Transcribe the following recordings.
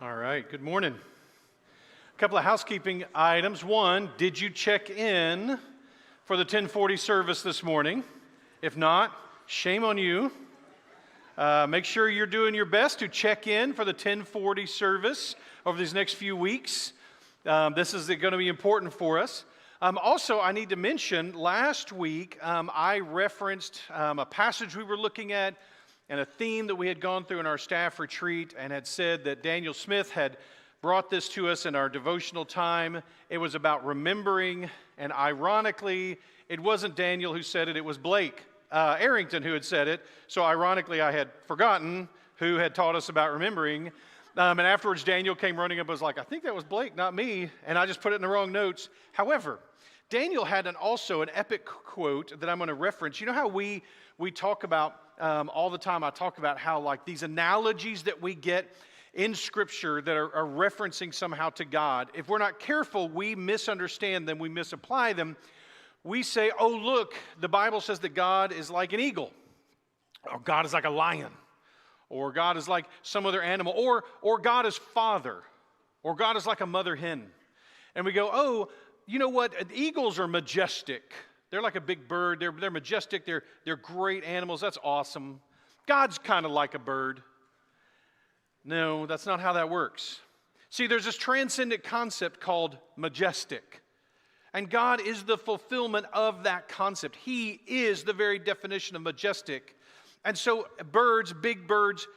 All right, good morning. A couple of housekeeping items. One, did you check in for the 1040 service this morning? If not, shame on you. Make sure you're doing your best to check in for the 1040 service over these next few weeks. This is going to be important for us. Also, I need to mention, last week I referenced a passage we were looking at and a theme that we had gone through in our staff retreat, and had said that Daniel Smith had brought this to us in our devotional time. It was about remembering, and ironically, it wasn't Daniel who said it, it was Blake Arrington who had said it. So ironically, I had forgotten who had taught us about remembering. And afterwards, Daniel came running up and was like, I think that was Blake, not me. And I just put it in the wrong notes. However, Daniel had also an epic quote that I'm going to reference. You know how we talk about all the time, I talk about how like these analogies that we get in Scripture that are referencing somehow to God, if we're not careful, we misunderstand them, we misapply them. We say, oh, look, the Bible says that God is like an eagle, or God is like a lion, or God is like some other animal, or God is Father, or God is like a mother hen. And we go, oh, you know what? Eagles are majestic. They're like a big bird. They're majestic. They're great animals. That's awesome. God's kind of like a bird. No, that's not how that works. See, there's this transcendent concept called majestic. And God is the fulfillment of that concept. He is the very definition of majestic. And so birds, big birds,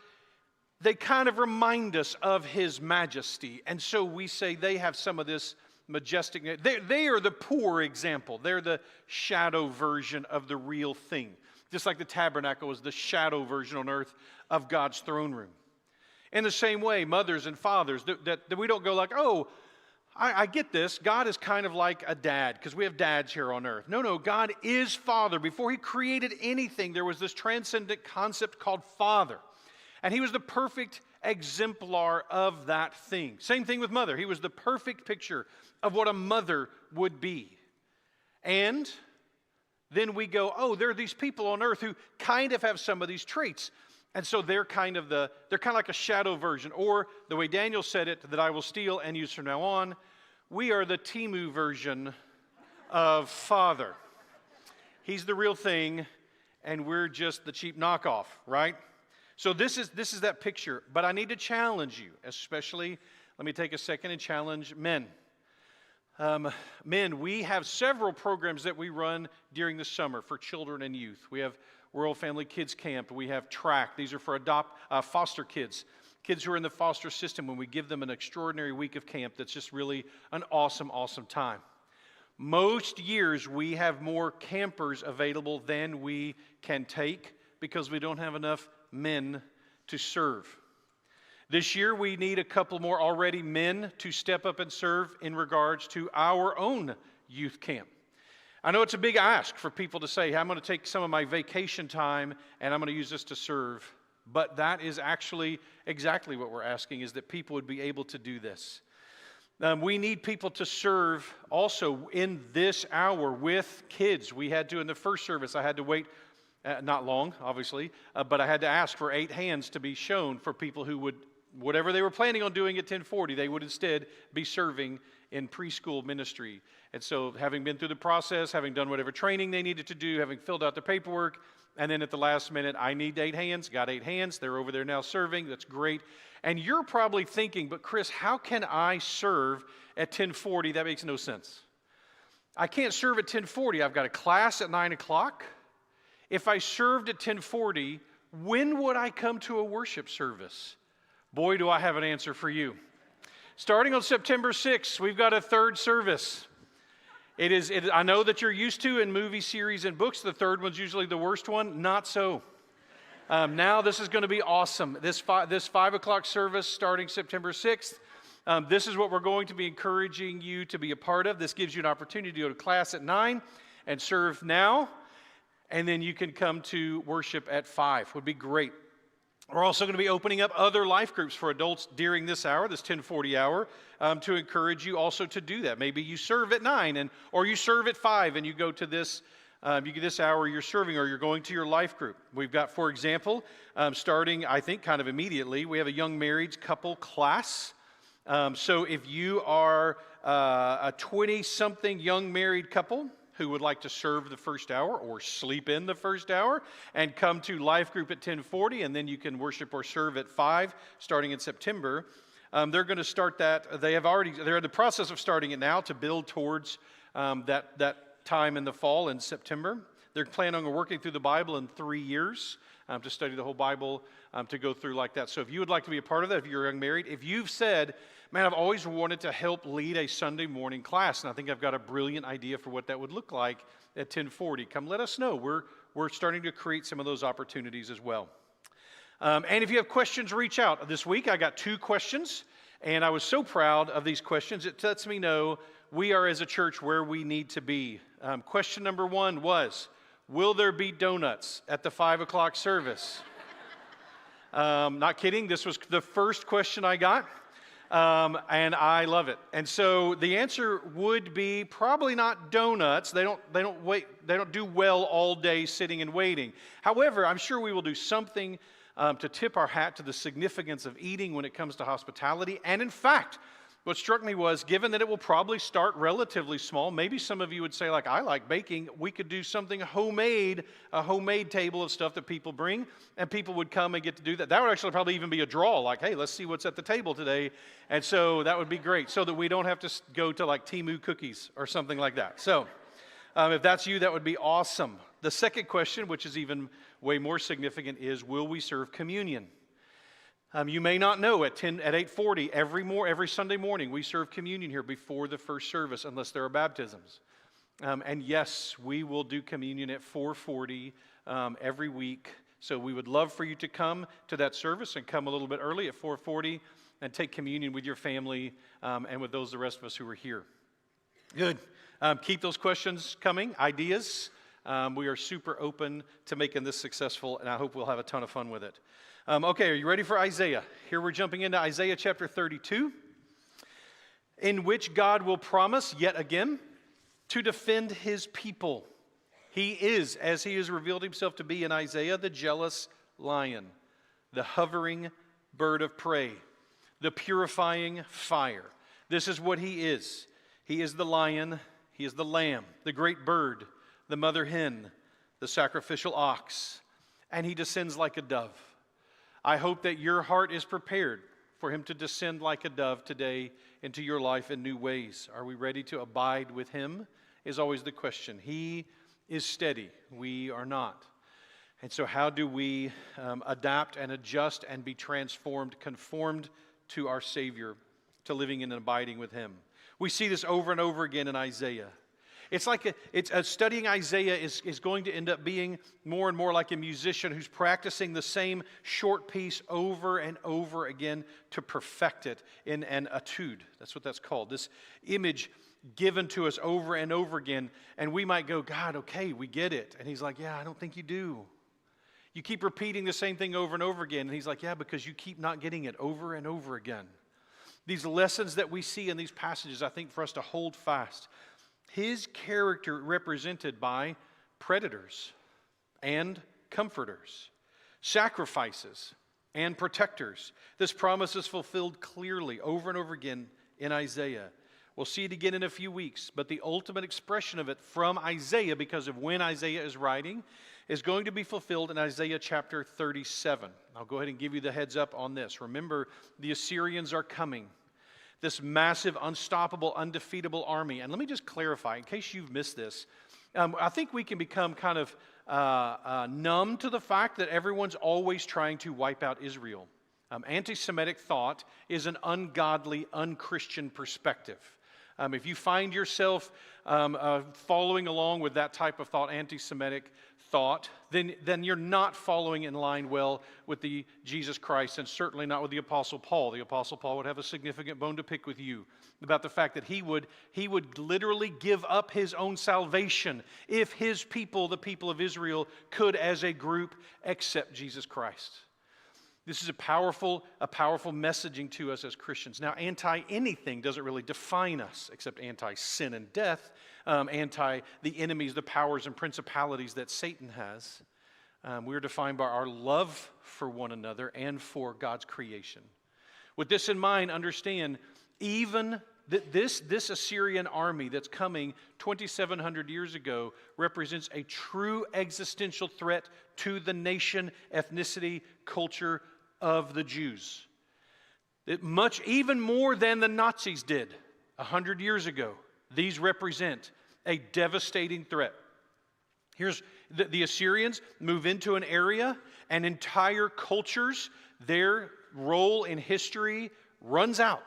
they kind of remind us of His majesty. And so we say they have some of this majestic. They are the poor example. They're the shadow version of the real thing. Just like the tabernacle was the shadow version on earth of God's throne room. In the same way, mothers and fathers, that we don't go like, oh, I get this. God is kind of like a dad, because we have dads here on earth. No, God is Father. Before He created anything, there was this transcendent concept called Father. And He was the perfect exemplar of that thing. Same thing with mother. He was the perfect picture of what a mother would be. And then we go, oh, there are these people on earth who kind of have some of these traits. And so they're kind of like a shadow version, or the way Daniel said it, that I will steal and use from now on, we are the Timu version of Father. He's the real thing, and we're just the cheap knockoff, right? So this is that picture, but I need to challenge you, especially, let me take a second and challenge men. Men, we have several programs that we run during the summer for children and youth. We have Rural Family Kids Camp. We have Track. These are for foster kids who are in the foster system, when we give them an extraordinary week of camp that's just really an awesome, awesome time. Most years, we have more campers available than we can take because we don't have enough men to serve. This year, we need a couple more already men to step up and serve in regards to our own youth camp. I know it's a big ask for people to say, hey, I'm going to take some of my vacation time and I'm going to use this to serve. But that is actually exactly what we're asking, is that people would be able to do this. We need people to serve also in this hour with kids. We had to, in the first service, I had to wait, not long, obviously, but I had to ask for 8 hands to be shown for people who would, whatever they were planning on doing at 1040, they would instead be serving in preschool ministry. And so having been through the process, having done whatever training they needed to do, having filled out their paperwork, and then at the last minute, I need 8 hands, got 8 hands, they're over there now serving, that's great. And you're probably thinking, but Chris, how can I serve at 1040? That makes no sense. I can't serve at 1040, I've got a class at 9 o'clock. If I served at 1040, when would I come to a worship service? Boy, do I have an answer for you. Starting on September 6th, we've got a third service. I know that you're used to in movie series and books, the third one's usually the worst one. Not so. Now this is going to be awesome. This 5 o'clock service starting September 6th, this is what we're going to be encouraging you to be a part of. This gives you an opportunity to go to class at 9 and serve now, and then you can come to worship at 5. Would be great. We're also going to be opening up other life groups for adults during this hour, this 1040 hour, to encourage you also to do that. Maybe you serve at 9 or you serve at 5 and you go to this this hour you're serving or you're going to your life group. We've got, for example, starting, I think, kind of immediately, we have a young married couple class. So if you are a 20-something young married couple who would like to serve the first hour or sleep in the first hour and come to life group at 10:40, and then you can worship or serve at 5 starting in September, they're going to start that. They're in the process of starting it now to build towards that time in the fall in September. They're planning on working through the Bible in 3 years to study the whole Bible, to go through like that. So if you would like to be a part of that, if you're young married, if you've said, man, I've always wanted to help lead a Sunday morning class, and I think I've got a brilliant idea for what that would look like at 10:40, come let us know. We're starting to create some of those opportunities as well. And if you have questions, reach out. This week I got 2 questions, and I was so proud of these questions. It lets me know we are as a church where we need to be. Question number 1 was, will there be donuts at the 5 o'clock service? Not kidding. This was the first question I got, and I love it. And so the answer would be probably not donuts. They don't do well all day sitting and waiting. However, I'm sure we will do something to tip our hat to the significance of eating when it comes to hospitality. And in fact, what struck me was, given that it will probably start relatively small, maybe some of you would say, like, I like baking, we could do something homemade, a homemade table of stuff that people bring, and people would come and get to do that. That would actually probably even be a draw, like, hey, let's see what's at the table today. And so that would be great, so that we don't have to go to like Temu cookies or something like that. So if that's you, that would be awesome. The second question, which is even way more significant, is, will we serve communion? You may not know, at 8:40 every Sunday morning, we serve communion here before the first service, unless there are baptisms. And yes, we will do communion at 4:40 every week. So we would love for you to come to that service and come a little bit early at 4:40 and take communion with your family and with the rest of us who are here. Good. Keep those questions coming, ideas. We are super open to making this successful, and I hope we'll have a ton of fun with it. Okay, are you ready for Isaiah? Here we're jumping into Isaiah chapter 32, in which God will promise yet again to defend his people. He is, as he has revealed himself to be in Isaiah, the jealous lion, the hovering bird of prey, the purifying fire. This is what he is. He is the lion, he is the lamb, the great bird, the mother hen, the sacrificial ox, and he descends like a dove. I hope that your heart is prepared for him to descend like a dove today into your life in new ways. Are we ready to abide with him? Is always the question. He is steady. We are not. And so how do we adapt and adjust and be transformed, conformed to our Savior, to living and abiding with him? We see this over and over again in Isaiah. It's like studying Isaiah is going to end up being more and more like a musician who's practicing the same short piece over and over again to perfect it in an etude. That's what that's called. This image given to us over and over again. And we might go, God, okay, we get it. And he's like, yeah, I don't think you do. You keep repeating the same thing over and over again. And he's like, yeah, because you keep not getting it over and over again. These lessons that we see in these passages, I think for us to hold fast. His character represented by predators and comforters, sacrifices and protectors. This promise is fulfilled clearly over and over again in Isaiah. We'll see it again in a few weeks, but the ultimate expression of it from Isaiah, because of when Isaiah is writing, is going to be fulfilled in Isaiah chapter 37. I'll go ahead and give you the heads up on this. Remember, the Assyrians are coming. This massive, unstoppable, undefeatable army. And let me just clarify, in case you've missed this, I think we can become kind of numb to the fact that everyone's always trying to wipe out Israel. Anti-Semitic thought is an ungodly, unchristian perspective. If you find yourself following along with that type of thought, anti-Semitic thought, then you're not following in line well with the Jesus Christ, and certainly not with the Apostle Paul. The Apostle Paul would have a significant bone to pick with you about the fact that he would literally give up his own salvation if his people, the people of Israel, could as a group accept Jesus Christ. This is a powerful messaging to us as Christians. Now, anti-anything doesn't really define us, except anti-sin and death, anti the enemies, the powers and principalities that Satan has. We are defined by our love for one another and for God's creation. With this in mind, understand, even this Assyrian army that's coming 2,700 years ago represents a true existential threat to the nation, ethnicity, culture of the Jews. Even more than the Nazis did 100 years ago. These represent a devastating threat. Here's the Assyrians move into an area, and entire cultures, their role in history runs out.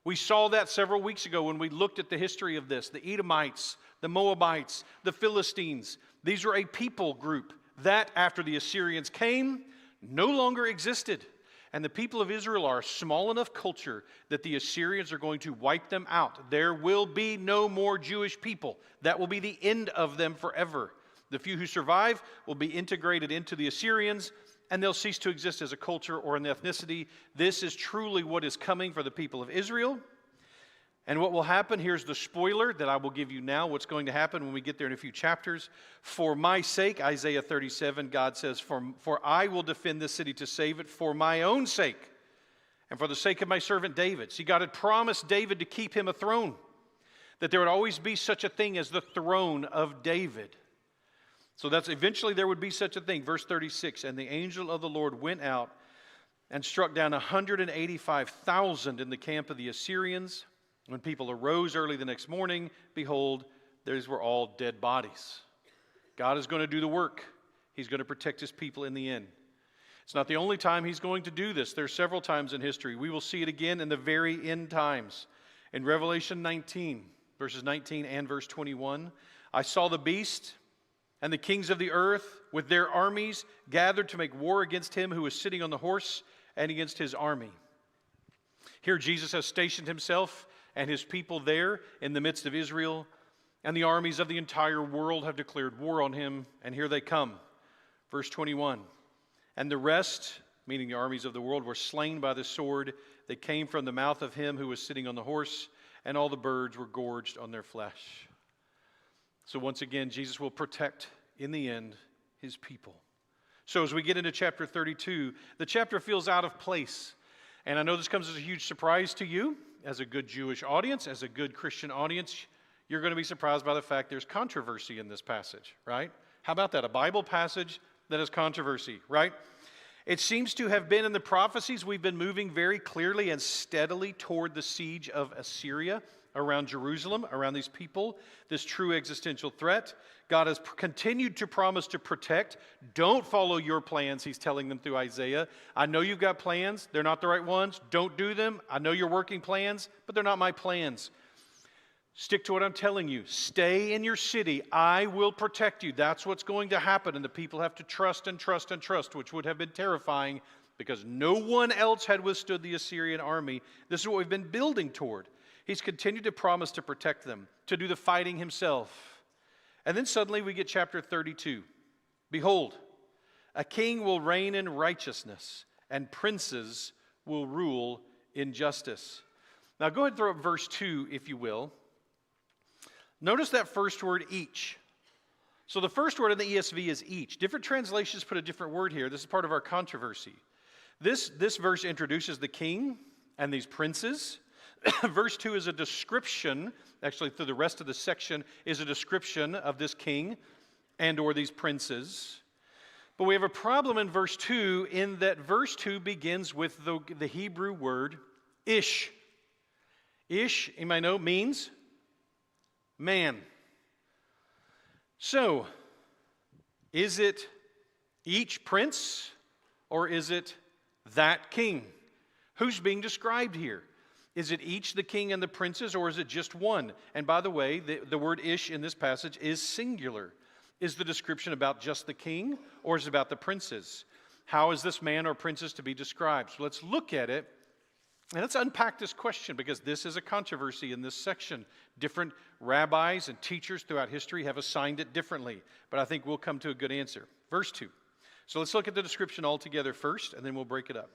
We saw that several weeks ago when we looked at the history of this. The Edomites, the Moabites, the Philistines. These were a people group that, after the Assyrians came, no longer existed. And the people of Israel are a small enough culture that the Assyrians are going to wipe them out. There will be no more Jewish people. That will be the end of them forever. The few who survive will be integrated into the Assyrians, and they'll cease to exist as a culture or an ethnicity. This is truly what is coming for the people of Israel. And what will happen, here's the spoiler that I will give you now, what's going to happen when we get there in a few chapters. For my sake, Isaiah 37, God says, For I will defend this city to save it for my own sake, and for the sake of my servant David. See, God had promised David to keep him a throne, that there would always be such a thing as the throne of David. So that's eventually there would be such a thing. Verse 36, and the angel of the Lord went out and struck down 185,000 in the camp of the Assyrians. When people arose early the next morning, behold, these were all dead bodies. God is going to do the work. He's going to protect his people in the end. It's not the only time he's going to do this. There's several times in history. We will see it again in the very end times. In Revelation 19, verses 19 and verse 21, I saw the beast and the kings of the earth with their armies gathered to make war against him who was sitting on the horse and against his army. Here Jesus has stationed himself and his people there in the midst of Israel, and the armies of the entire world have declared war on him, and here they come. Verse 21, and the rest, meaning the armies of the world, were slain by the sword that came from the mouth of him who was sitting on the horse, and all the birds were gorged on their flesh. So once again, Jesus will protect, in the end, his people. So as we get into chapter 32, the chapter feels out of place. And I know this comes as a huge surprise to you, as a good Jewish audience, as a good Christian audience. You're going to be surprised by the fact there's controversy in this passage, right? How about that? A Bible passage that has controversy, right? It seems to have been in the prophecies we've been moving very clearly and steadily toward the siege of Assyria around Jerusalem, around these people, this true existential threat. God has continued to promise to protect. Don't follow your plans, he's telling them through Isaiah. I know you've got plans. They're not the right ones. Don't do them. I know you're working plans, but they're not my plans. Stick to what I'm telling you. Stay in your city. I will protect you. That's what's going to happen. And the people have to trust and trust and trust, which would have been terrifying because no one else had withstood the Assyrian army. This is what we've been building toward. He's continued to promise to protect them, to do the fighting himself. And then suddenly we get chapter 32. Behold, a king will reign in righteousness, and princes will rule in justice. Now go ahead and throw up verse 2, if you will. Notice that first word, each. So the first word in the ESV is each. Different translations put a different word here. This is part of our controversy. This verse introduces the king and these princes. Verse 2 is a description, actually through the rest of the section, is a description of this king and or these princes. But we have a problem in verse 2 in that verse 2 begins with the Hebrew word ish. Ish, you might know, means man. So, is it each prince or is it that king? Who's being described here? Is it each the king and the princes, or is it just one? And by the way, the word ish in this passage is singular. Is the description about just the king, or is it about the princes? How is this man or princess to be described? So let's look at it, and let's unpack this question, because this is a controversy in this section. Different rabbis and teachers throughout history have assigned it differently, but I think we'll come to a good answer. Verse 2, So let's look at the description all together first, and then we'll break it up.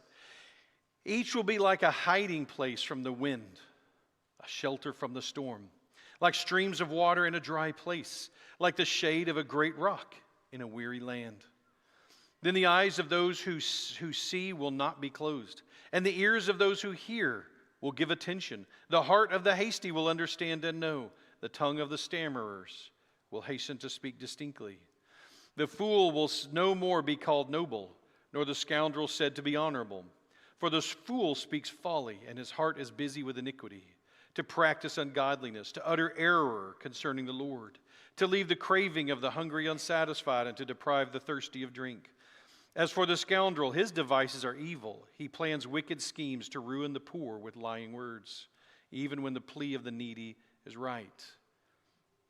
Each will be like a hiding place from the wind, a shelter from the storm, like streams of water in a dry place, like the shade of a great rock in a weary land. Then the eyes of those who see will not be closed, and the ears of those who hear will give attention. The heart of the hasty will understand and know. The tongue of the stammerers will hasten to speak distinctly. The fool will no more be called noble, nor the scoundrel said to be honorable. For the fool speaks folly, and his heart is busy with iniquity, to practice ungodliness, to utter error concerning the Lord, to leave the craving of the hungry unsatisfied, and to deprive the thirsty of drink. As for the scoundrel, his devices are evil. He plans wicked schemes to ruin the poor with lying words, even when the plea of the needy is right.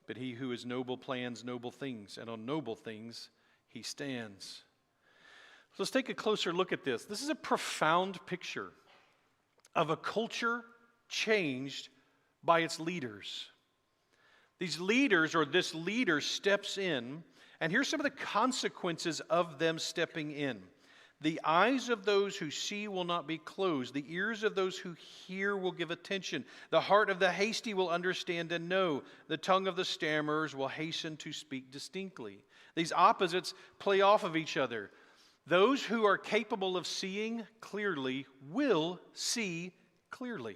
But he who is noble plans noble things, and on noble things he stands. So let's take a closer look at this. This is a profound picture of a culture changed by its leaders. These leaders, or this leader, steps in, and here's some of the consequences of them stepping in. The eyes of those who see will not be closed. The ears of those who hear will give attention. The heart of the hasty will understand and know. The tongue of the stammerers will hasten to speak distinctly. These opposites play off of each other. Those who are capable of seeing clearly will see clearly.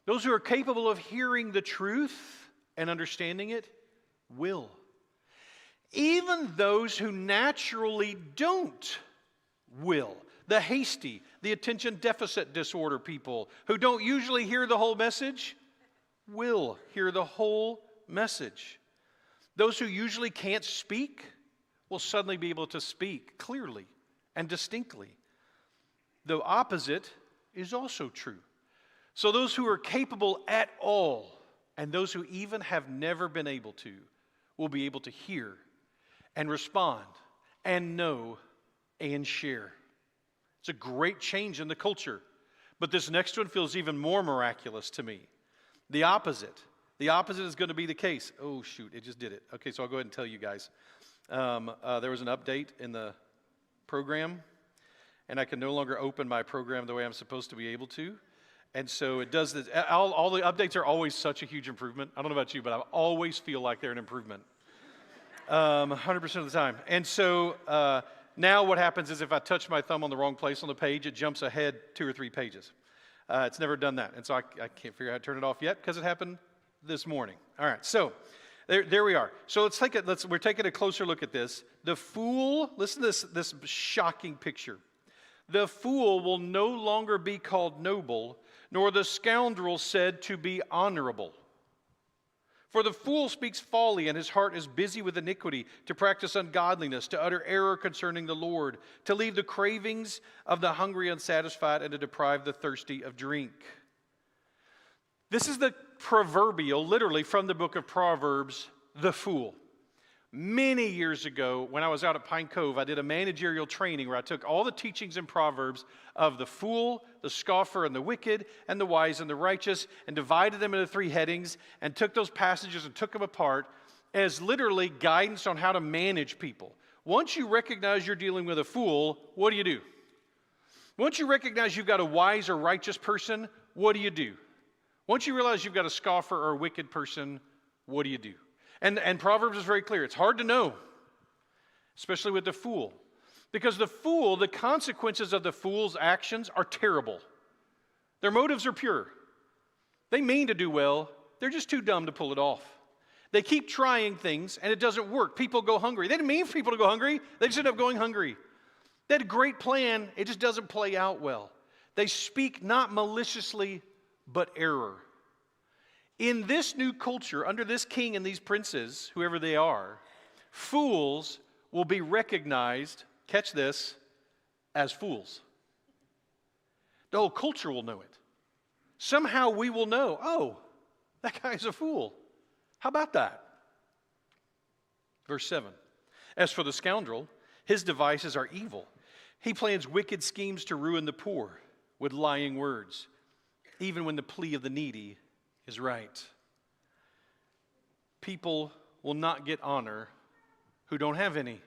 Those who are capable of hearing the truth and understanding it will. Even those who naturally don't will. The hasty, the attention deficit disorder people who don't usually hear the whole message will hear the whole message. Those who usually can't speak will suddenly be able to speak clearly and distinctly. The opposite is also true. So those who are capable at all, and those who even have never been able to, will be able to hear and respond and know and share. It's a great change in the culture. But this next one feels even more miraculous to me. The opposite. The opposite is going to be the case. Oh, shoot, it just did it. Okay, so I'll go ahead and tell you guys. There was an update in the program, and I can no longer open my program the way I'm supposed to be able to. And so it does this. All the updates are always such a huge improvement. I don't know about you, but I always feel like they're an improvement. 100% of the time. And so now what happens is if I touch my thumb on the wrong place on the page, it jumps ahead 2 or 3 pages. It's never done that. And so I can't figure out how to turn it off yet because it happened this morning. All right, so there we are. So we're taking a closer look at this. The fool, listen to this shocking picture. The fool will no longer be called noble, nor the scoundrel said to be honorable. For the fool speaks folly, and his heart is busy with iniquity, to practice ungodliness, to utter error concerning the Lord, to leave the cravings of the hungry unsatisfied, and to deprive the thirsty of drink. This is the proverbial, literally from the book of Proverbs, the fool. Many years ago, when I was out at Pine Cove, I did a managerial training where I took all the teachings in Proverbs of the fool, the scoffer, and the wicked, and the wise and the righteous, and divided them into 3 headings, and took those passages and took them apart as literally guidance on how to manage people. Once you recognize you're dealing with a fool, what do? Once you recognize you've got a wise or righteous person, what do? Once you realize you've got a scoffer or a wicked person, what do? And Proverbs is very clear. It's hard to know, especially with the fool. Because the fool, the consequences of the fool's actions are terrible. Their motives are pure. They mean to do well. They're just too dumb to pull it off. They keep trying things, and it doesn't work. People go hungry. They didn't mean for people to go hungry. They just end up going hungry. They had a great plan. It just doesn't play out well. They speak not maliciously, but error. In this new culture, under this king and these princes, whoever they are, fools will be recognized, catch this, as fools. The whole culture will know it. Somehow we will know, oh, that guy's a fool. How about that? Verse 7. As for the scoundrel, his devices are evil. He plans wicked schemes to ruin the poor with lying words, even when the plea of the needy is right. People will not get honor who don't have any.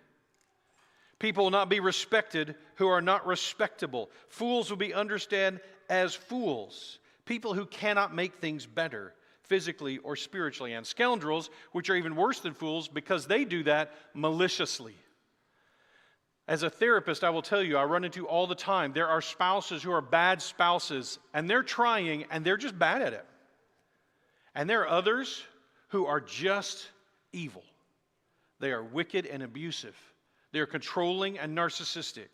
People will not be respected who are not respectable. Fools will be understood as fools, people who cannot make things better physically or spiritually. And scoundrels, which are even worse than fools because they do that maliciously. As a therapist, I will tell you, I run into all the time, there are spouses who are bad spouses, and they're trying, and they're just bad at it. And there are others who are just evil. They are wicked and abusive. They are controlling and narcissistic.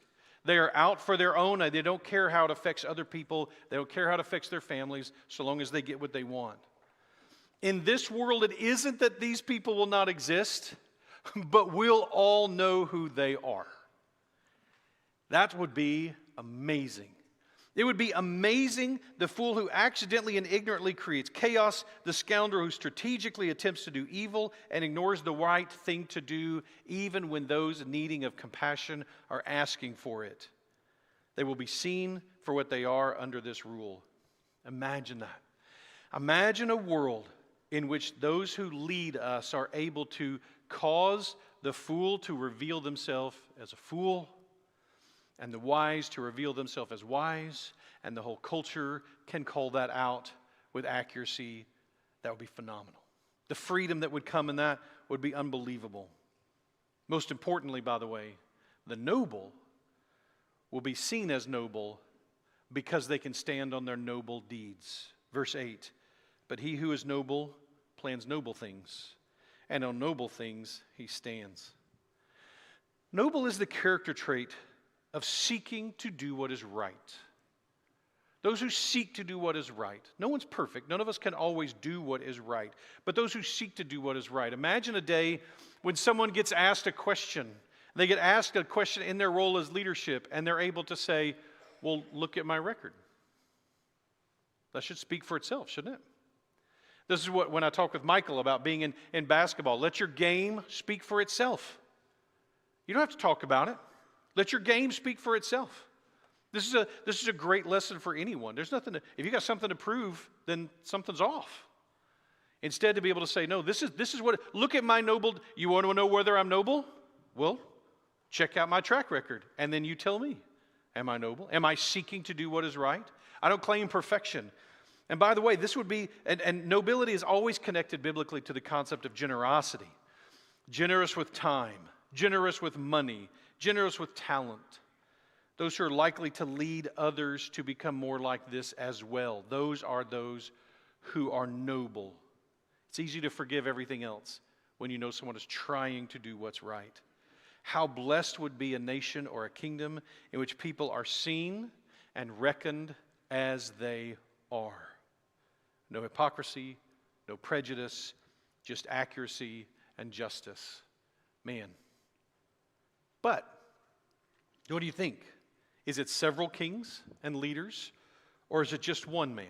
They are out for their own, and they don't care how it affects other people. They don't care how it affects their families, so long as they get what they want. In this world, it isn't that these people will not exist, but we'll all know who they are. That would be amazing. It would be amazing, the fool who accidentally and ignorantly creates chaos, the scoundrel who strategically attempts to do evil and ignores the right thing to do, even when those needing of compassion are asking for it. They will be seen for what they are under this rule. Imagine that. Imagine a world in which those who lead us are able to cause the fool to reveal themselves as a fool, and the wise to reveal themselves as wise, and the whole culture can call that out with accuracy. That would be phenomenal. The freedom that would come in that would be unbelievable. Most importantly, by the way, the noble will be seen as noble because they can stand on their noble deeds. Verse 8, but he who is noble plans noble things, and on noble things he stands. Noble is the character trait of seeking to do what is right. Those who seek to do what is right. No one's perfect. None of us can always do what is right. But those who seek to do what is right. Imagine a day when someone gets asked a question. They get asked a question in their role as leadership, and they're able to say, well, look at my record. That should speak for itself, shouldn't it? This is what, when I talk with Michael about being in basketball, let your game speak for itself. You don't have to talk about it. Let your game speak for itself. This is a great lesson for anyone. There's nothing to, if you got something to prove, then something's off. Instead, to be able to say, no, this is what, look at my noble, you want to know whether I'm noble? Well, check out my track record, and then you tell me, am I noble? Am I seeking to do what is right? I don't claim perfection. And by the way, this would be, and nobility is always connected biblically to the concept of generosity. Generous with time, generous with money, generous with talent. Those who are likely to lead others to become more like this as well. Those are those who are noble. It's easy to forgive everything else when you know someone is trying to do what's right. How blessed would be a nation or a kingdom in which people are seen and reckoned as they are. No hypocrisy, no prejudice, just accuracy and justice. Man. But, what do you think? Is it several kings and leaders, or is it just one man?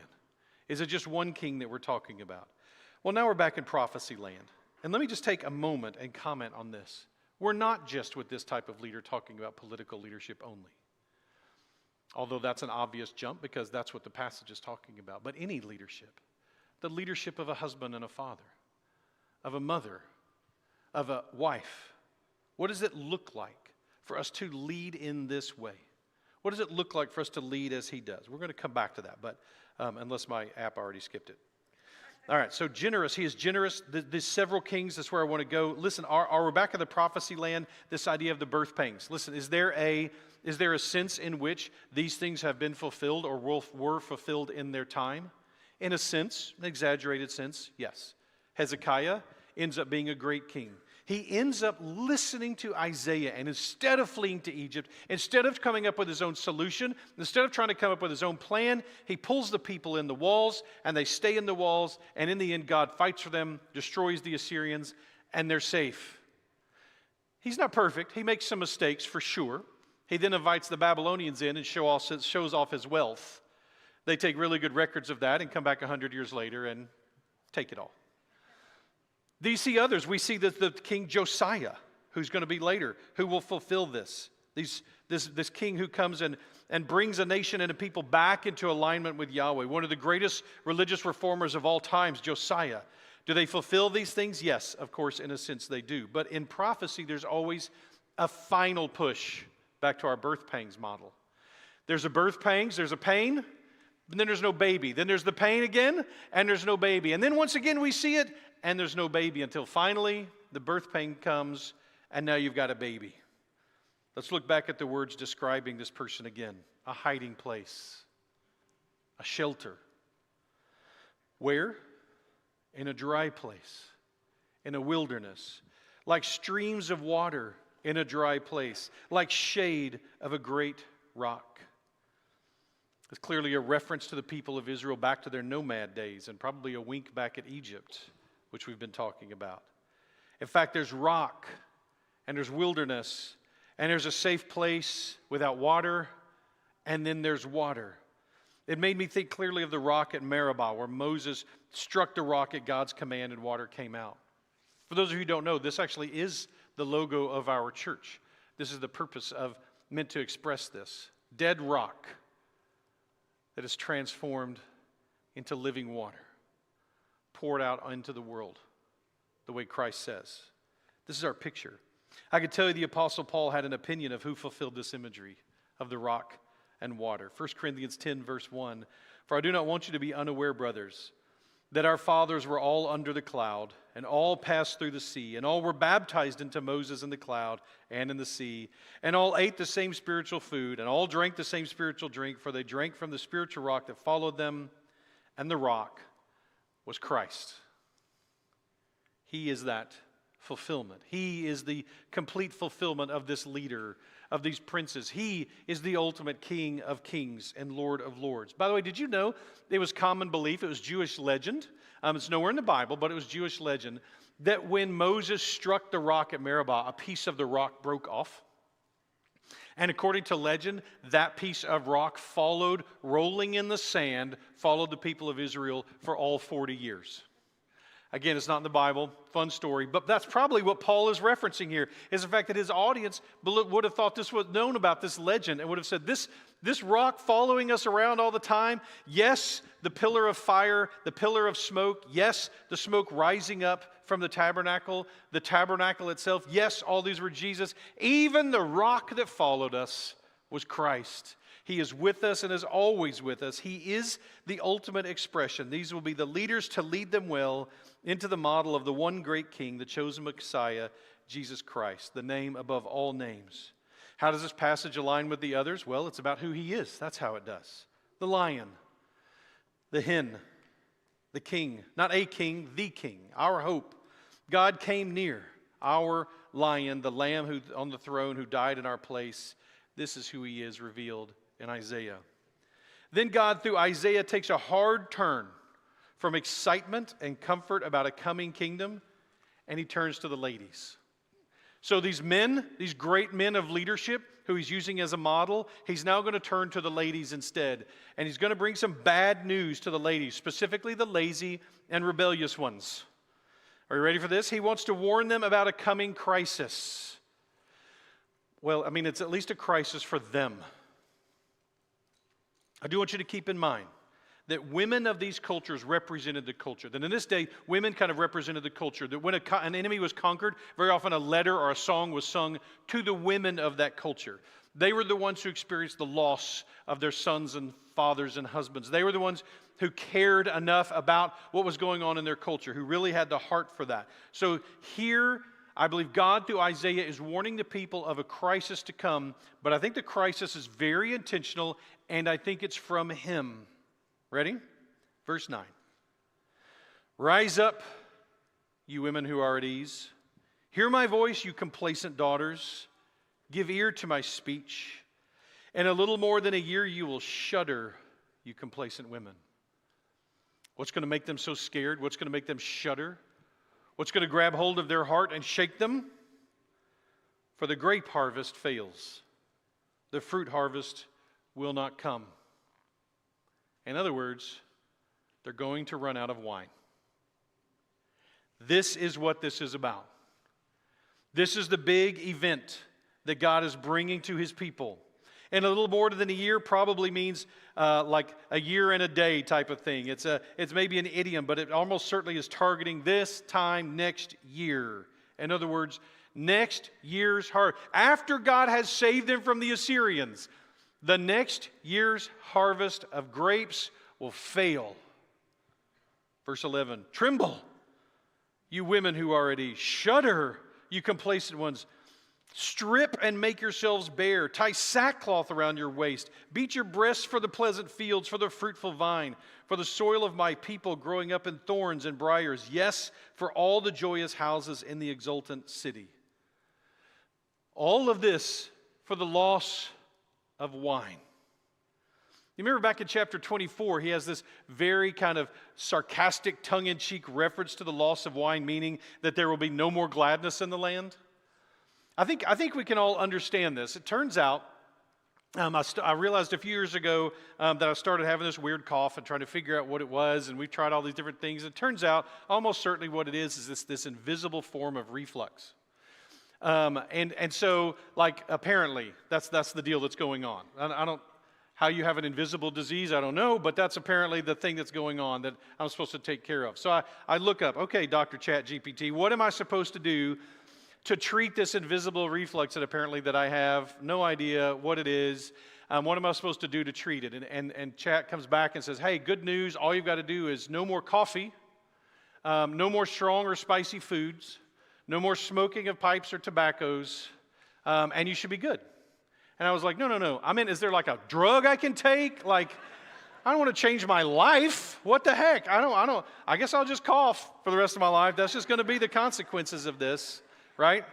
Is it just one king that we're talking about? Well, now we're back in prophecy land. And let me just take a moment and comment on this. We're not just with this type of leader talking about political leadership only. Although that's an obvious jump because that's what the passage is talking about. But any leadership. The leadership of a husband and a father, of a mother, of a wife. What does it look like for us to lead in this way? What does it look like for us to lead as he does? We're going to come back to that, but unless my app already skipped it. All right, so generous. He is generous. There's several kings. That's where I want to go. Listen, are we back in the prophecy land? This idea of the birth pangs. Listen, is there a sense in which these things have been fulfilled or were fulfilled in their time? In a sense, an exaggerated sense, yes. Hezekiah ends up being a great king. He ends up listening to Isaiah, and instead of fleeing to Egypt, instead of coming up with his own solution, instead of trying to come up with his own plan, he pulls the people in the walls, and they stay in the walls, and in the end, God fights for them, destroys the Assyrians, and they're safe. He's not perfect. He makes some mistakes, for sure. He then invites the Babylonians in and shows off his wealth. They take really good records of that and come back 100 years later and take it all. Do you see others? We see the king Josiah, who's going to be later, who will fulfill this. This king who comes and brings a nation and a people back into alignment with Yahweh. One of the greatest religious reformers of all times, Josiah. Do they fulfill these things? Yes, of course, in a sense they do. But in prophecy, there's always a final push back to our birth pangs model. There's a birth pangs, there's a pain, but then there's no baby. Then there's the pain again, and there's no baby. And then once again we see it, and there's no baby until finally the birth pain comes, and now you've got a baby. Let's look back at the words describing this person again. A hiding place, a shelter. Where? In a dry place, in a wilderness, like streams of water in a dry place, like shade of a great rock. It's clearly a reference to the people of Israel back to their nomad days, and probably a wink back at Egypt, which we've been talking about. In fact, there's rock, and there's wilderness, and there's a safe place without water, and then there's water. It made me think clearly of the rock at Meribah, where Moses struck the rock at God's command and water came out. For those of you who don't know, this actually is the logo of our church. This is the purpose of, meant to express this. Dead rock that is transformed into living water, poured out into the world, the way Christ says. This is our picture. I could tell you the Apostle Paul had an opinion of who fulfilled this imagery of the rock and water. 1 Corinthians 10, verse 1, "For I do not want you to be unaware, brothers, that our fathers were all under the cloud, and all passed through the sea, and all were baptized into Moses in the cloud and in the sea, and all ate the same spiritual food, and all drank the same spiritual drink, for they drank from the spiritual rock that followed them, and the rock was Christ." He is that fulfillment. He is the complete fulfillment of this leader, of these princes. He is the ultimate King of kings and Lord of lords. By the way, did you know it was common belief, it was Jewish legend, it's nowhere in the Bible, but it was Jewish legend, that when Moses struck the rock at Meribah, a piece of the rock broke off. And according to legend, that piece of rock followed, rolling in the sand, followed the people of Israel for all 40 years. Again, it's not in the Bible, fun story, but that's probably what Paul is referencing here, is the fact that his audience would have thought this was known about this legend and would have said, this rock following us around all the time, yes, the pillar of fire, the pillar of smoke, yes, the smoke rising up from the tabernacle itself, yes, all these were Jesus. Even the rock that followed us was Christ. He is with us and is always with us. He is the ultimate expression. These will be the leaders to lead them well into the model of the one great King, the chosen Messiah, Jesus Christ, the name above all names. How does this passage align with the others? Well, it's about who He is. That's how it does. The lion, the hen, the king, not a king, the king, our hope. God came near, our lion, the lamb who on the throne who died in our place. This is who He is revealed in Isaiah. Then God, through Isaiah, takes a hard turn from excitement and comfort about a coming kingdom, and He turns to the ladies. So these men, these great men of leadership who He's using as a model, He's now going to turn to the ladies instead. And He's going to bring some bad news to the ladies, specifically the lazy and rebellious ones. Are you ready for this? He wants to warn them about a coming crisis. Well, it's at least a crisis for them. I do want you to keep in mind that women of these cultures represented the culture. That in this day, women kind of represented the culture. That when an enemy was conquered, very often a letter or a song was sung to the women of that culture. They were the ones who experienced the loss of their sons and fathers and husbands. They were the ones who cared enough about what was going on in their culture, who really had the heart for that. So here, I believe God, through Isaiah, is warning the people of a crisis to come, but I think the crisis is very intentional, and I think it's from Him. Ready? Verse 9. "Rise up, you women who are at ease. Hear my voice, you complacent daughters. Give ear to my speech. In a little more than a year you will shudder, you complacent women." What's going to make them so scared? What's going to make them shudder? What's going to grab hold of their heart and shake them? For the grape harvest fails. The fruit harvest will not come. In other words, they're going to run out of wine. This is what this is about. This is the big event that God is bringing to His people. And a little more than a year probably means like a year and a day type of thing. It's maybe an idiom, but it almost certainly is targeting this time next year. In other words, Next year's harvest. After God has saved them from the Assyrians, the next year's harvest of grapes will fail. Verse 11, tremble, you women who are at ease. Shudder, you complacent ones. Strip and make yourselves bare. Tie sackcloth around your waist. Beat your breasts for the pleasant fields, for the fruitful vine, for the soil of my people growing up in thorns and briars. Yes, for all the joyous houses in the exultant city. All of this for the loss of wine. You remember back in chapter 24, he has this very kind of sarcastic, tongue-in-cheek reference to the loss of wine, meaning that there will be no more gladness in the land. I think we can all understand this. It turns out, I realized a few years ago that I started having this weird cough and trying to figure out what it was, and we've tried all these different things. It turns out, almost certainly what it is this invisible form of reflux. And so, like, apparently, that's the deal that's going on. I don't, how you have an invisible disease, I don't know, but that's apparently the thing that's going on that I'm supposed to take care of. So I look up, okay, Dr. ChatGPT, what am I supposed to do to treat this invisible reflux that I have? No idea what it is. What am I supposed to do to treat it? And Chat comes back and says, hey, good news. All you've got to do is no more coffee, no more strong or spicy foods, no more smoking of pipes or tobaccos, and you should be good. And I was like, no. I mean, is there like a drug I can take? Like, I don't want to change my life. What the heck? I guess I'll just cough for the rest of my life. That's just going to be the consequences of this, right?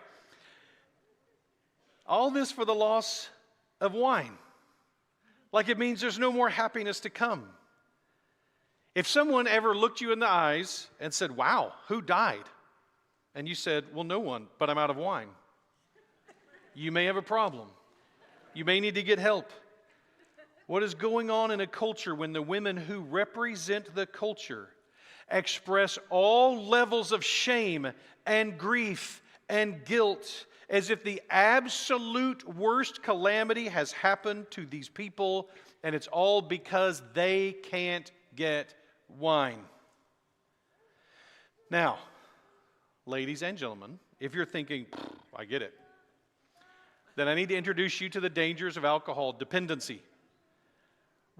All this for the loss of wine. Like it means there's no more happiness to come. If someone ever looked you in the eyes and said, wow, who died? And you said, well, no one, but I'm out of wine. You may have a problem. You may need to get help. What is going on in a culture when the women who represent the culture express all levels of shame and grief and guilt as if the absolute worst calamity has happened to these people, and it's all because they can't get wine. Now, ladies and gentlemen, if you're thinking, I get it, then I need to introduce you to the dangers of alcohol dependency.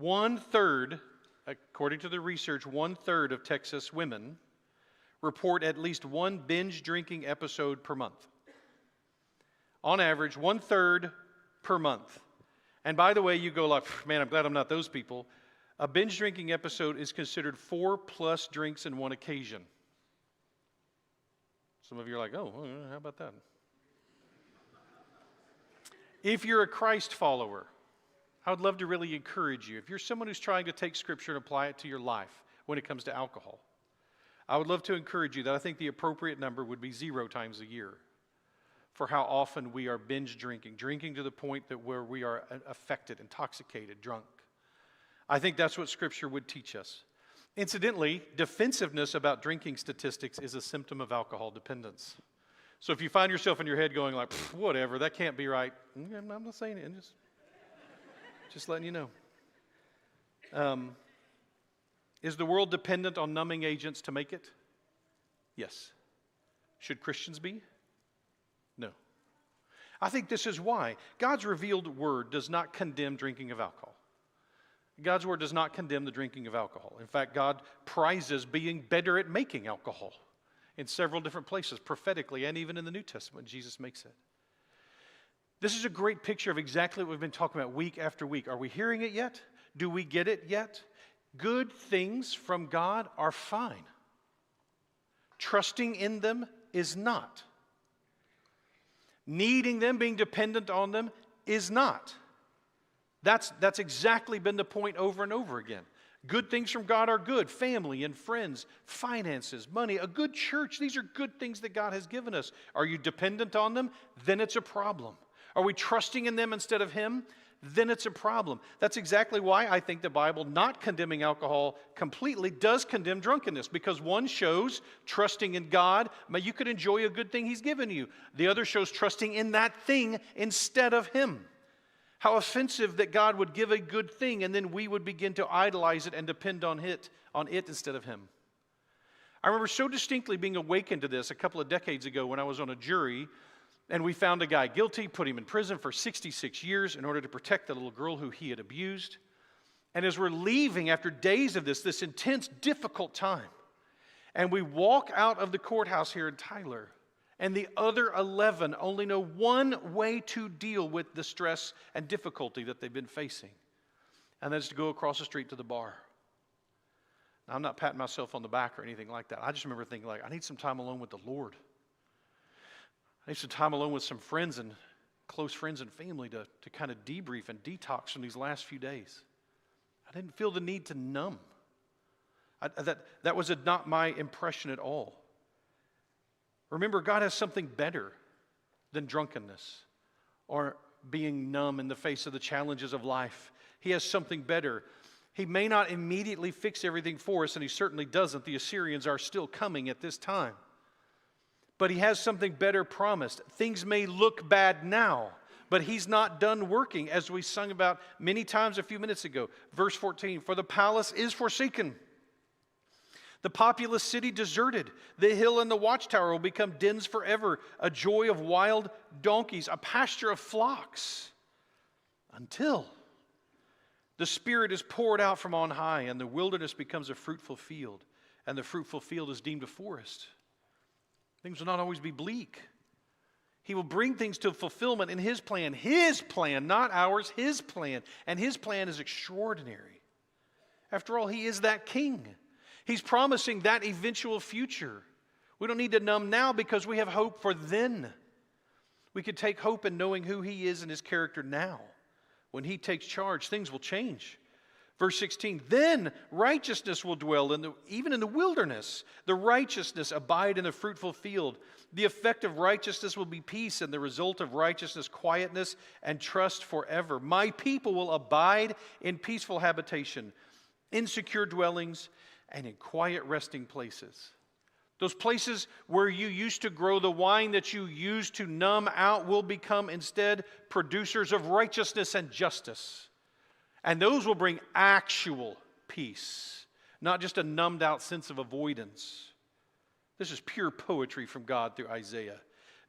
1/3, according to the research, 1/3 of Texas women report at least one binge drinking episode per month. On average, 1/3 per month. And by the way, you go like, man, I'm glad I'm not those people. A binge drinking episode is considered 4+ drinks in one occasion. Some of you are like, oh, how about that? If you're a Christ follower, I would love to really encourage you. If you're someone who's trying to take Scripture and apply it to your life when it comes to alcohol, I would love to encourage you that I think the appropriate number would be 0 times a year for how often we are binge drinking to the point that where we are affected, intoxicated, drunk. I think that's what Scripture would teach us. Incidentally, defensiveness about drinking statistics is a symptom of alcohol dependence. So if you find yourself in your head going like, whatever, that can't be right. I'm not saying it, just letting you know. Is the world dependent on numbing agents to make it? Yes. Should Christians be? No. I think this is why God's revealed word does not condemn drinking of alcohol. God's word does not condemn the drinking of alcohol. In fact, God prizes being better at making alcohol in several different places, prophetically, and even in the New Testament, Jesus makes it. This is a great picture of exactly what we've been talking about week after week. Are we hearing it yet? Do we get it yet? Good things from God are fine. Trusting in them is not. Needing them, being dependent on them, is not. That's exactly been the point over and over again. Good things from God are good. Family and friends, finances, money, a good church. These are good things that God has given us. Are you dependent on them? Then it's a problem. Are we trusting in them instead of Him? Then it's a problem. That's exactly why I think the Bible, not condemning alcohol completely, does condemn drunkenness, because one shows trusting in God, but you could enjoy a good thing He's given you. The other shows trusting in that thing instead of Him. How offensive that God would give a good thing and then we would begin to idolize it and depend on it instead of Him. I remember so distinctly being awakened to this a couple of decades ago when I was on a jury And we found a guy guilty, put him in prison for 66 years in order to protect the little girl who he had abused. And as we're leaving after days of this intense, difficult time, and we walk out of the courthouse here in Tyler, and the other 11 only know one way to deal with the stress and difficulty that they've been facing, and that is to go across the street to the bar. Now, I'm not patting myself on the back or anything like that. I just remember thinking, I need some time alone with the Lord. I need some time alone with some friends and close friends and family to kind of debrief and detox from these last few days. I didn't feel the need to numb. That was not my impression at all. Remember, God has something better than drunkenness or being numb in the face of the challenges of life. He has something better. He may not immediately fix everything for us, and He certainly doesn't. The Assyrians are still coming at this time. But He has something better promised. Things may look bad now, but He's not done working, as we sung about many times a few minutes ago. Verse 14, for the palace is forsaken, the populous city deserted. The hill and the watchtower will become dens forever, a joy of wild donkeys, a pasture of flocks, until the Spirit is poured out from on high, and the wilderness becomes a fruitful field, and the fruitful field is deemed a forest. Things will not always be bleak. He will bring things to fulfillment in His plan, not ours, His plan. And His plan is extraordinary. After all, He is that King. He's promising that eventual future. We don't need to numb now because we have hope for then. We could take hope in knowing who He is and His character now. When He takes charge, things will change. Verse 16, then righteousness will dwell even in the wilderness. The righteousness abide in the fruitful field. The effect of righteousness will be peace, and the result of righteousness, quietness and trust forever. My people will abide in peaceful habitation, in secure dwellings, and in quiet resting places. Those places where you used to grow the wine that you used to numb out will become instead producers of righteousness and justice. And those will bring actual peace, not just a numbed out sense of avoidance. This is pure poetry from God through Isaiah.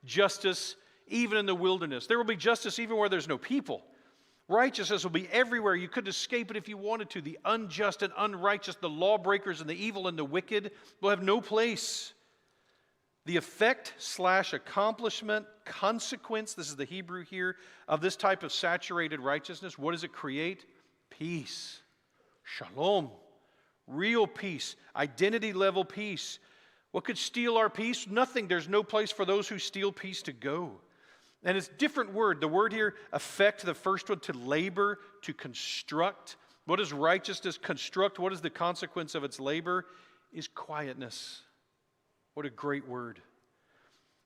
Justice even in the wilderness. There will be justice even where there's no people. Righteousness will be everywhere. You couldn't escape it if you wanted to. The unjust and unrighteous, the lawbreakers and the evil and the wicked will have no place. The effect / accomplishment, consequence, this is the Hebrew here, of this type of saturated righteousness, what does it create? Peace. Shalom. Real peace. Identity level peace. What could steal our peace? Nothing. There's no place for those who steal peace to go. And it's a different word. The word here, affect, the first one, to labor, to construct. What does righteousness construct? What is the consequence of its labor? Is quietness. What a great word.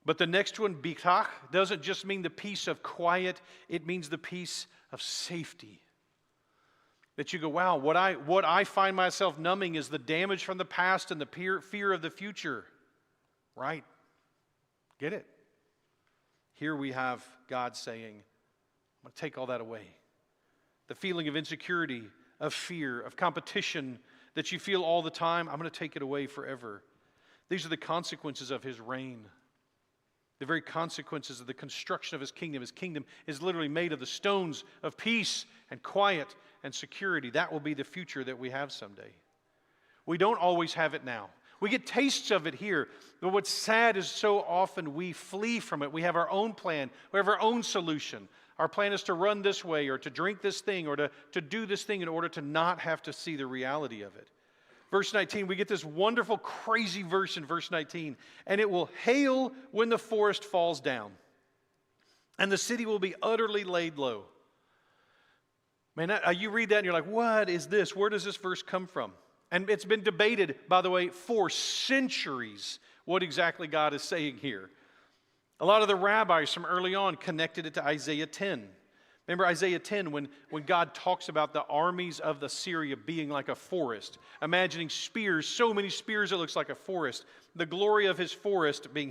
But the next one, bitach, doesn't just mean the peace of quiet. It means the peace of safety. That you go, wow, what I find myself numbing is the damage from the past and the fear of the future. Right? Get it? Here we have God saying, I'm going to take all that away. The feeling of insecurity, of fear, of competition that you feel all the time, I'm going to take it away forever. These are the consequences of His reign. The very consequences of the construction of His kingdom. His kingdom is literally made of the stones of peace and quiet and security. That will be the future that we have someday. We don't always have it now. We get tastes of it here, but what's sad is so often we flee from it. We have our own plan. We have our own solution. Our plan is to run this way or to drink this thing or to do this thing in order to not have to see the reality of it. Verse 19, we get this wonderful, crazy verse in verse 19. And it will hail when the forest falls down, and the city will be utterly laid low. Man, you read that and you're like, what is this? Where does this verse come from? And it's been debated, by the way, for centuries what exactly God is saying here. A lot of the rabbis from early on connected it to Isaiah 10. Remember Isaiah 10 when God talks about the armies of Assyria being like a forest. Imagining spears, so many spears it looks like a forest. The glory of His forest being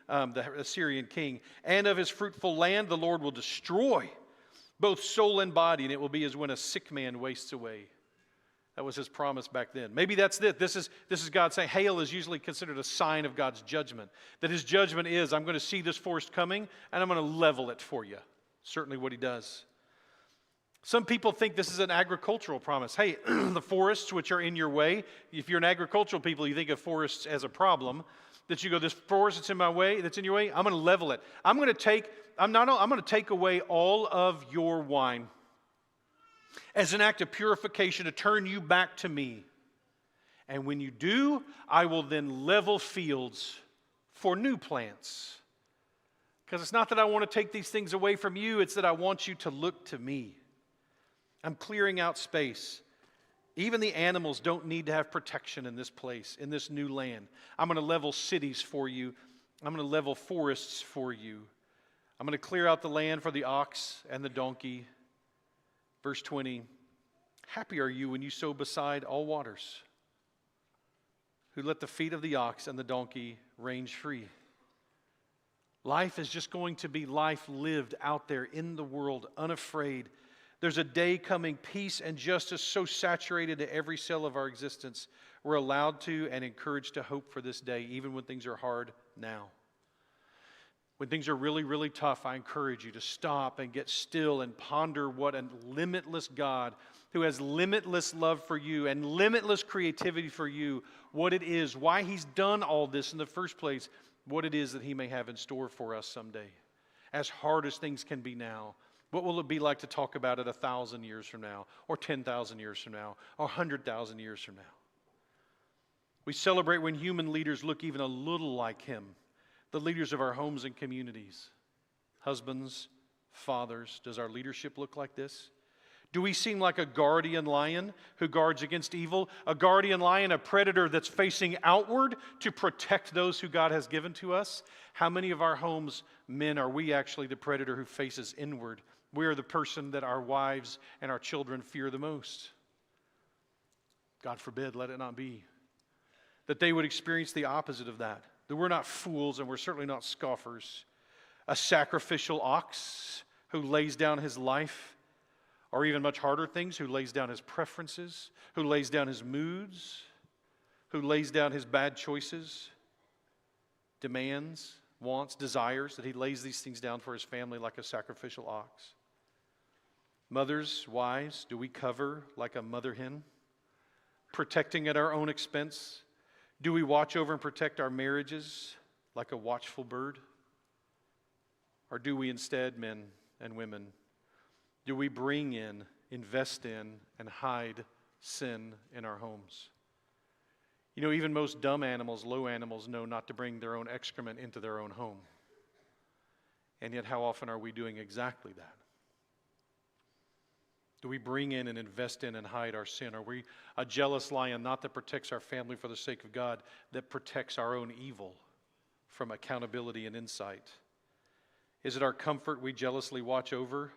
the Assyrian king. And of His fruitful land the Lord will destroy both soul and body. And it will be as when a sick man wastes away. That was his promise back then. Maybe that's it. This is God saying hail is usually considered a sign of God's judgment. That his judgment is, I'm going to see this forest coming and I'm going to level it for you. Certainly what he does. Some people think this is an agricultural promise. Hey, the forests which are in your way, if you're an agricultural people, you think of forests as a problem, that you go, this forest that's in my way, that's in your way, I'm going to level it. I'm going to take away all of your wine as an act of purification to turn you back to me. And when you do, I will then level fields for new plants. Because it's not that I want to take these things away from you, it's that I want you to look to me. I'm clearing out space. Even the animals don't need to have protection in this place, in this new land. I'm going to level cities for you. I'm going to level forests for you. I'm going to clear out the land for the ox and the donkey. Verse 20, happy are you when you sow beside all waters, who let the feet of the ox and the donkey range free. Life is just going to be life lived out there in the world, unafraid. There's a day coming, peace and justice so saturated to every cell of our existence, we're allowed to and encouraged to hope for this day, even when things are hard now. When things are really, really tough, I encourage you to stop and get still and ponder what a limitless God who has limitless love for you and limitless creativity for you, what it is, why he's done all this in the first place, what it is that he may have in store for us someday. As hard as things can be now, what will it be like to talk about it 1,000 years from now, or 10,000 years from now, or 100,000 years from now? We celebrate when human leaders look even a little like him, the leaders of our homes and communities. Husbands, fathers, does our leadership look like this? Do we seem like a guardian lion who guards against evil? A guardian lion, a predator that's facing outward to protect those who God has given to us? How many of our homes, men, are we actually the predator who faces inward? We are the person that our wives and our children fear the most. God forbid, let it not be. That they would experience the opposite of that. That we're not fools and we're certainly not scoffers. A sacrificial ox who lays down his life, or even much harder things, who lays down his preferences, who lays down his moods, who lays down his bad choices, demands, wants, desires, that he lays these things down for his family like a sacrificial ox. Mothers, wives, do we cover like a mother hen, protecting at our own expense? Do we watch over and protect our marriages like a watchful bird? Or do we instead, men and women, do we bring in, invest in, and hide sin in our homes? You know, even most dumb animals, low animals, know not to bring their own excrement into their own home. And yet, how often are we doing exactly that? Do we bring in and invest in and hide our sin? Are we a jealous lion, not that protects our family for the sake of God, that protects our own evil from accountability and insight? Is it our comfort we jealously watch over?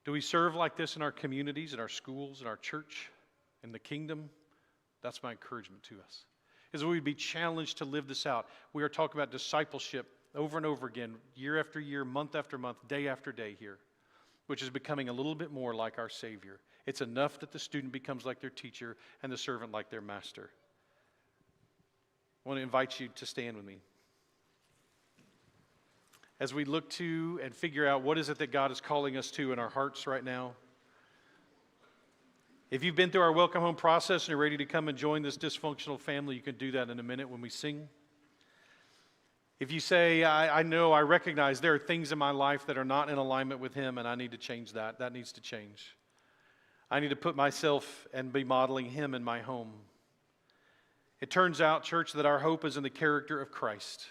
Do we serve like this in our communities, in our schools, in our church, in the kingdom? That's my encouragement to us, is that we'd be challenged to live this out. We are talking about discipleship over and over again, year after year, month after month, day after day here, which is becoming a little bit more like our Savior. It's enough that the student becomes like their teacher and the servant like their master. I want to invite you to stand with me as we look to and figure out what is it that God is calling us to in our hearts right now. If you've been through our welcome home process and you're ready to come and join this dysfunctional family, you can do that in a minute when we sing. If you say, I know, I recognize there are things in my life that are not in alignment with Him and I need to change that. That needs to change. I need to put myself and be modeling Him in my home. It turns out, church, that our hope is in the character of Christ.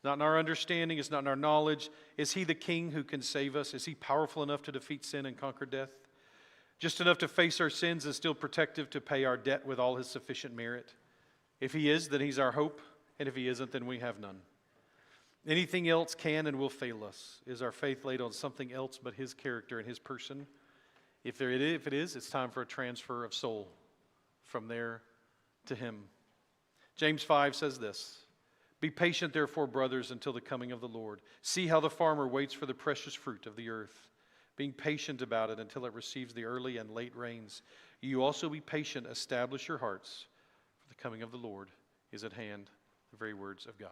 Not in our understanding, it's not in our knowledge. Is He the King who can save us? Is He powerful enough to defeat sin and conquer death? Just enough to face our sins and still protective to pay our debt with all His sufficient merit? If He is, then He's our hope. And if He isn't, then we have none. Anything else can and will fail us. Is our faith laid on something else but His character and His person? If it is, it's time for a transfer of soul from there to Him. James 5 says this: "Be patient, therefore, brothers, until the coming of the Lord. See how the farmer waits for the precious fruit of the earth, being patient about it until it receives the early and late rains. You also be patient, establish your hearts, for the coming of the Lord is at hand, the very words of God.